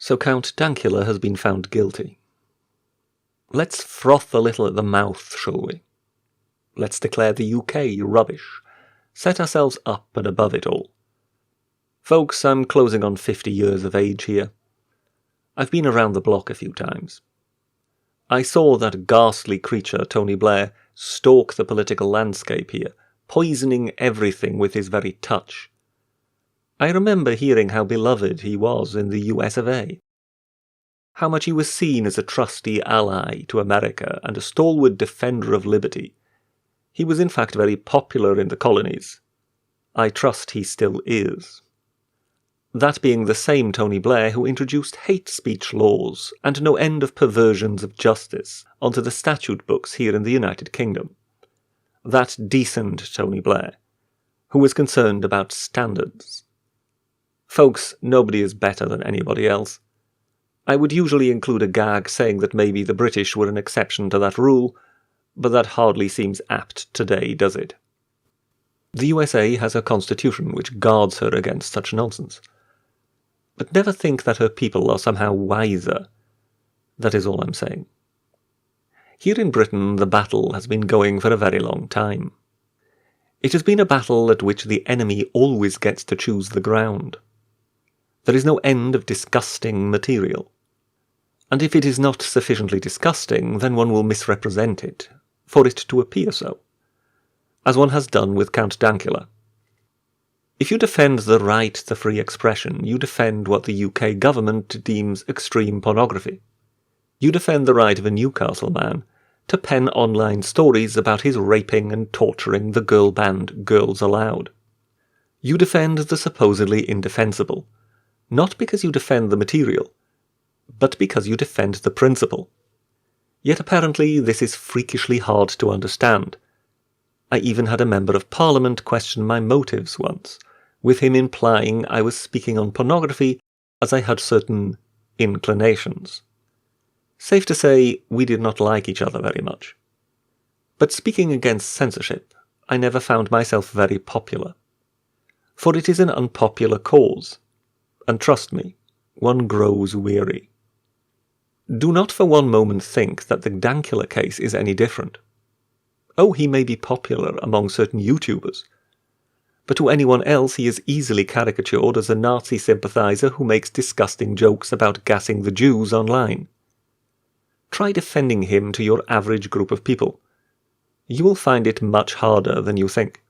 So Count Dankula has been found guilty. Let's froth a little at the mouth, shall we? Let's declare the UK rubbish. Set ourselves up and above it all. Folks, I'm closing on 50 years of age here. I've been around the block a few times. I saw that ghastly creature, Tony Blair, stalk the political landscape here, poisoning everything with his very touch. I remember hearing how beloved he was in the US of A. How much he was seen as a trusty ally to America and a stalwart defender of liberty. He was in fact very popular in the colonies. I trust he still is. That being the same Tony Blair who introduced hate speech laws and no end of perversions of justice onto the statute books here in the United Kingdom. That decent Tony Blair, who was concerned about standards. Folks, nobody is better than anybody else. I would usually include a gag saying that maybe the British were an exception to that rule, but that hardly seems apt today, does it? The USA has a constitution which guards her against such nonsense. But never think that her people are somehow wiser. That is all I'm saying. Here in Britain the battle has been going for a very long time. It has been a battle at which the enemy always gets to choose the ground. There is no end of disgusting material. And if it is not sufficiently disgusting, then one will misrepresent it, for it to appear so, as one has done with Count Dankula. If you defend the right to free expression, you defend what the UK government deems extreme pornography. You defend the right of a Newcastle man to pen online stories about his raping and torturing the girl band Girls Aloud. You defend the supposedly indefensible, not because you defend the material, but because you defend the principle. Yet apparently this is freakishly hard to understand. I even had a member of Parliament question my motives once, with him implying I was speaking on pornography as I had certain inclinations. Safe to say, we did not like each other very much. But speaking against censorship, I never found myself very popular. For it is an unpopular cause, and trust me, one grows weary. Do not for one moment think that the Dankula case is any different. Oh, he may be popular among certain YouTubers, but to anyone else he is easily caricatured as a Nazi sympathizer who makes disgusting jokes about gassing the Jews online. Try defending him to your average group of people. You will find it much harder than you think.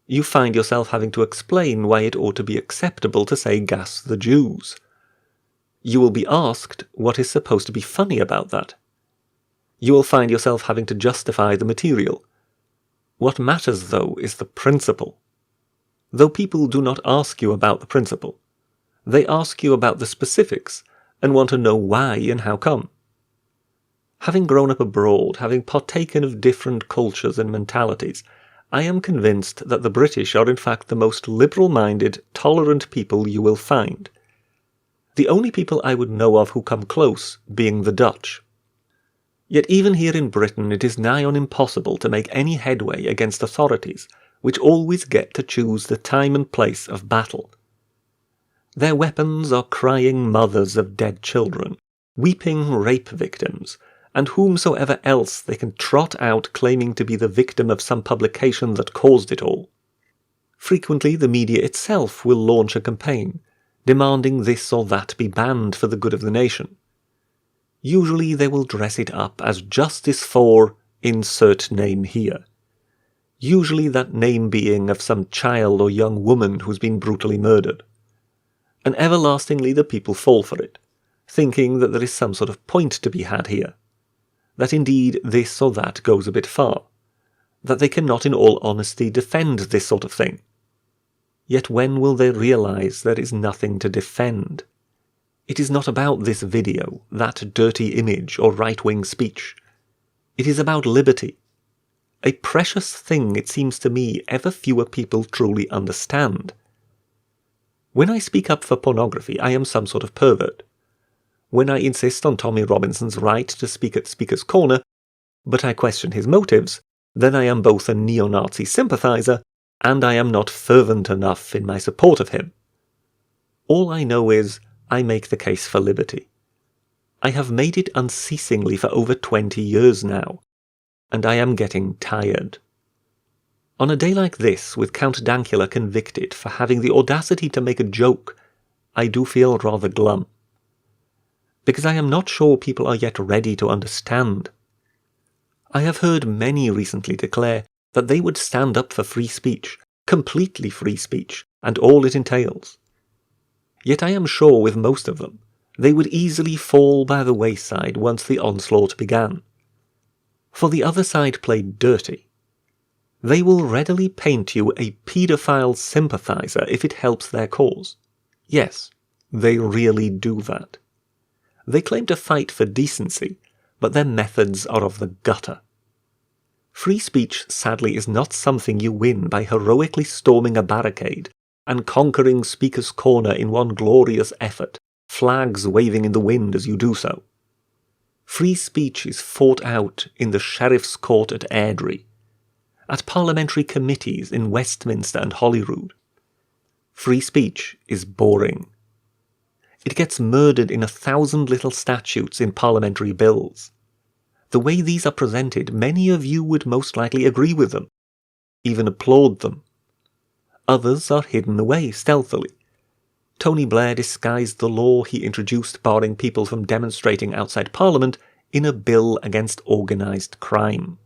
You find yourself having to explain why it ought to be acceptable to say gas the Jews. You will be asked what is supposed to be funny about that. You will find yourself having to justify the material. What matters, though, is the principle. Though people do not ask you about the principle, they ask you about the specifics and want to know why and how come. Having grown up abroad, having partaken of different cultures and mentalities, I am convinced that the British are in fact the most liberal-minded, tolerant people you will find. The only people I would know of who come close being the Dutch. Yet even here in Britain it is nigh on impossible to make any headway against authorities, which always get to choose the time and place of battle. Their weapons are crying mothers of dead children, weeping rape victims, and whomsoever else they can trot out claiming to be the victim of some publication that caused it all. Frequently the media itself will launch a campaign, demanding this or that be banned for the good of the nation. Usually they will dress it up as justice for insert name here. Usually that name being of some child or young woman who's been brutally murdered. And everlastingly the people fall for it, thinking that there is some sort of point to be had here. That indeed this or that goes a bit far. That they cannot in all honesty defend this sort of thing. Yet when will they realize there is nothing to defend? It is not about this video, that dirty image, or right-wing speech. It is about liberty. A precious thing, it seems to me, ever fewer people truly understand. When I speak up for pornography, I am some sort of pervert. When I insist on Tommy Robinson's right to speak at Speaker's Corner, but I question his motives, then I am both a neo-Nazi sympathizer and I am not fervent enough in my support of him. All I know is, I make the case for liberty. I have made it unceasingly for over 20 years now, and I am getting tired. On a day like this, with Count Dankula convicted for having the audacity to make a joke, I do feel rather glum. Because I am not sure people are yet ready to understand. I have heard many recently declare that they would stand up for free speech, completely free speech, and all it entails. Yet I am sure with most of them, they would easily fall by the wayside once the onslaught began. For the other side played dirty. They will readily paint you a paedophile sympathizer if it helps their cause. Yes, they really do that. They claim to fight for decency, but their methods are of the gutter. Free speech, sadly, is not something you win by heroically storming a barricade and conquering Speaker's Corner in one glorious effort, flags waving in the wind as you do so. Free speech is fought out in the Sheriff's Court at Airdrie, at parliamentary committees in Westminster and Holyrood. Free speech is boring. It gets murdered in 1,000 little statutes in parliamentary bills. The way these are presented, many of you would most likely agree with them, even applaud them. Others are hidden away stealthily. Tony Blair disguised the law he introduced barring people from demonstrating outside Parliament in a bill against organised crime.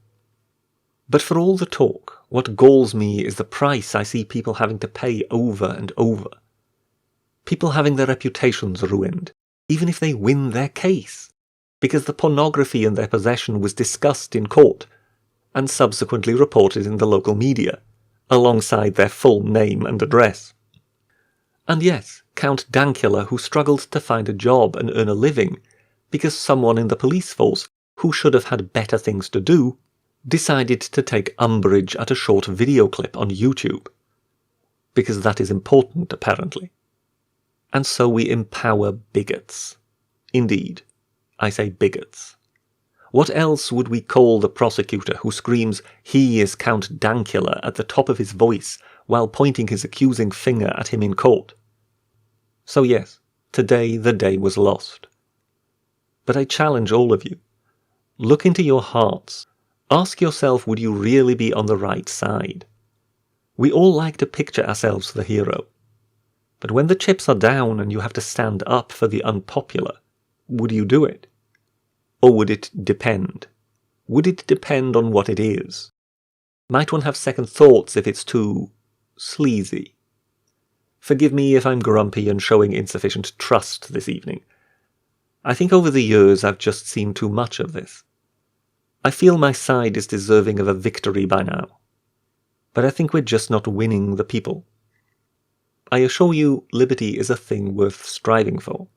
But for all the talk, what galls me is the price I see people having to pay over and over. People having their reputations ruined, even if they win their case, because the pornography in their possession was discussed in court, and subsequently reported in the local media, alongside their full name and address. And yes, Count Dankula, who struggled to find a job and earn a living, because someone in the police force, who should have had better things to do, decided to take umbrage at a short video clip on YouTube. Because that is important, apparently. And so we empower bigots. Indeed, I say bigots. What else would we call the prosecutor who screams, "He is Count Dankula," at the top of his voice while pointing his accusing finger at him in court? So yes, today the day was lost. But I challenge all of you. Look into your hearts. Ask yourself, would you really be on the right side? We all like to picture ourselves the hero. But when the chips are down and you have to stand up for the unpopular, would you do it? Or would it depend? Would it depend on what it is? Might one have second thoughts if it's too sleazy? Forgive me if I'm grumpy and showing insufficient trust this evening. I think over the years I've just seen too much of this. I feel my side is deserving of a victory by now. But I think we're just not winning the people. I assure you, liberty is a thing worth striving for.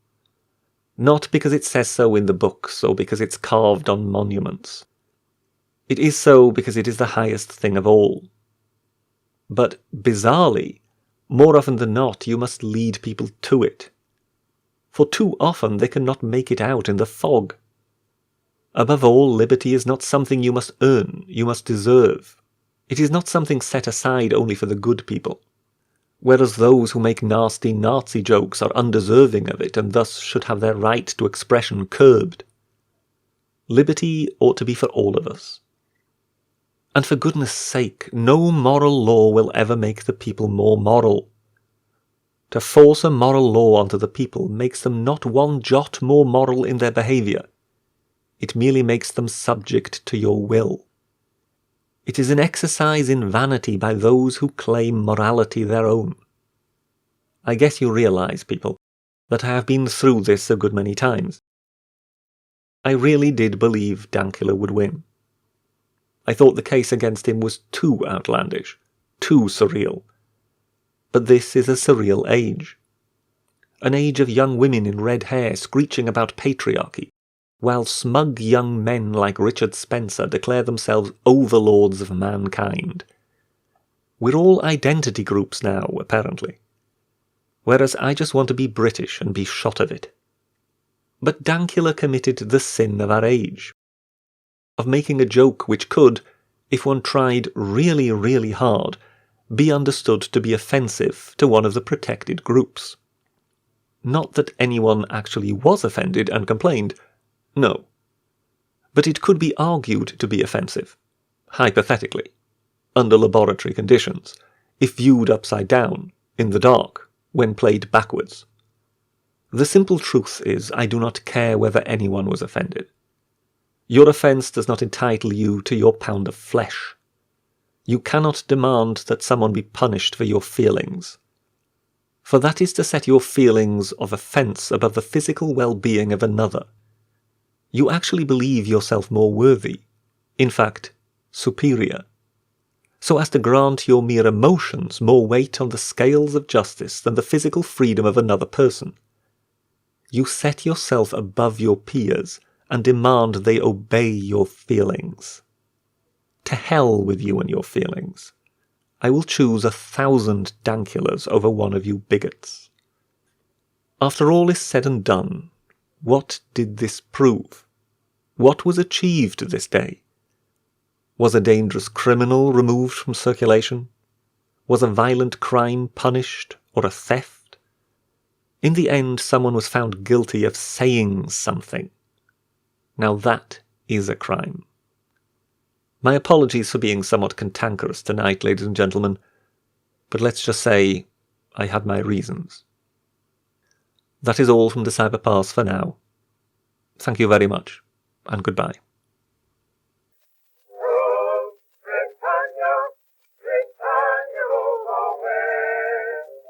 Not because it says so in the books or because it's carved on monuments. It is so because it is the highest thing of all. But, bizarrely, more often than not, you must lead people to it. For too often they cannot make it out in the fog. Above all, liberty is not something you must earn, you must deserve. It is not something set aside only for the good people. Whereas those who make nasty Nazi jokes are undeserving of it and thus should have their right to expression curbed. Liberty ought to be for all of us. And for goodness sake, no moral law will ever make the people more moral. To force a moral law onto the people makes them not one jot more moral in their behaviour. It merely makes them subject to your will. It is an exercise in vanity by those who claim morality their own. I guess you realise, people, that I have been through this a good many times. I really did believe Dankula would win. I thought the case against him was too outlandish, too surreal. But this is a surreal age. An age of young women in red hair screeching about patriarchy, while smug young men like Richard Spencer declare themselves overlords of mankind. We're all identity groups now, apparently. Whereas I just want to be British and be shot of it. But Dankula committed the sin of our age. Of making a joke which could, if one tried really, really hard, be understood to be offensive to one of the protected groups. Not that anyone actually was offended and complained, no. But it could be argued to be offensive, hypothetically, under laboratory conditions, if viewed upside down, in the dark, when played backwards. The simple truth is, I do not care whether anyone was offended. Your offence does not entitle you to your pound of flesh. You cannot demand that someone be punished for your feelings. For that is to set your feelings of offence above the physical well-being of another. You actually believe yourself more worthy, in fact, superior, so as to grant your mere emotions more weight on the scales of justice than the physical freedom of another person. You set yourself above your peers and demand they obey your feelings. To hell with you and your feelings. I will choose 1,000 Dankulas over one of you bigots. After all is said and done, what did this prove? What was achieved this day? Was a dangerous criminal removed from circulation? Was a violent crime punished, or a theft? In the end, someone was found guilty of saying something. Now that is a crime. My apologies for being somewhat cantankerous tonight, ladies and gentlemen, but let's just say I had my reasons. That is all from the Cyberpass for now. Thank you very much, and goodbye.